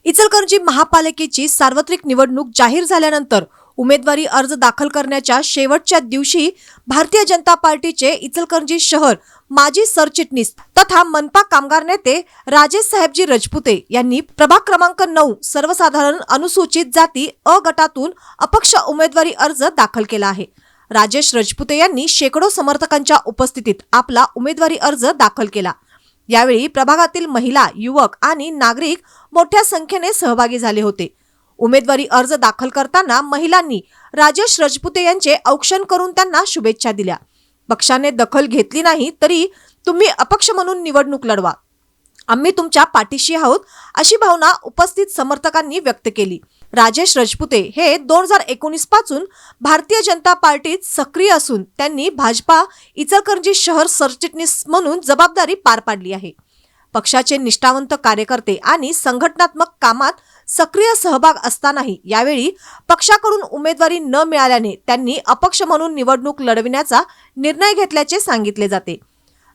इचलकरंजी महापालिकेची सार्वत्रिक निवडणूक जाहीर झाल्यानंतर उमेदवारी अर्ज दाखल करण्याच्या शेवटच्या दिवशी भारतीय जनता पार्टीचे इचलकरंजी शहर माजी सरचिटणीस तथा मनपा कामगार नेते राजेश साहेबजी रजपुते यांनी प्रभाग क्रमांक 9 सर्वसाधारण अनुसूचित जाती अ गटातून अपक्ष उमेदवारी अर्ज दाखल केला आहे। राजेश रजपुते यांनी शेकडो समर्थकांच्या उपस्थितीत आपला उमेदवारी अर्ज दाखल केला। यावेळी प्रभागातील महिला, युवक आणि नागरिक मोठ्या संख्येने सहभागी झाले होते। उमेदवारी अर्ज दाखल करताना महिलांनी राजेश रजपुते यांचे औक्षण करून त्यांना शुभेच्छा दिल्या। पक्षाने दखल घेतली नाही तरी तुम्ही अपक्ष म्हणून निवडणूक लढवा, आम्ही तुमच्या पाठीशी आहोत, अशी भावना उपस्थित समर्थकांनी व्यक्त केली। राजेश रजपुते हे 2019 पासून भारतीय जनता पार्टीत सक्रिय असून त्यांनी भाजपा इचलकरंजी शहर सरचिटणीस म्हणून जबाबदारी पार पाडली आहे। पक्षाचे निष्ठावंत कार्यकर्ते आणि संघटनात्मक कामात सक्रिय सहभाग असतानाही यावेळी पक्षाकडून उमेदवारी न मिळाल्याने त्यांनी अपक्ष म्हणून निवडणूक लढविण्याचा निर्णय घेतल्याचे सांगितले जाते।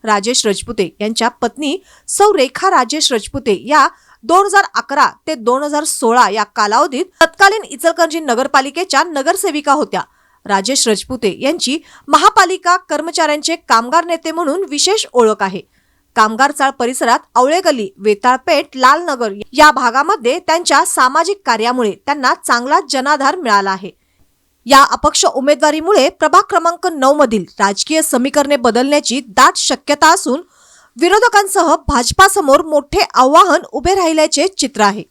राजेश रजपुते यांच्या पत्नी सौ रेखा राजेश रजपुते या 2011 ते 2016 या कालावधीत तत्कालीन इचलकरंजी नगरपालिकेच्या नगरसेविका होत्या। राजेश रजपुते यांची महापालिका कर्मचाऱ्यांचे कामगार नेते म्हणून विशेष ओळख आहे। कामगार चाळ परिसरात आवळे गली, वेताळपेठ, लालनगर या भागामध्ये त्यांच्या सामाजिक कार्यामुळे त्यांना चांगला जनाधार मिळाला आहे। या अपक्ष उमेदवारीमुळे प्रभाग क्रमांक 9 मधील राजकीय समीकरणे बदलण्याची दाट शक्यता असून विरोधकांसह भाजपासमोर मोठे आव्हान उभे राहिल्याचे चित्र आहे।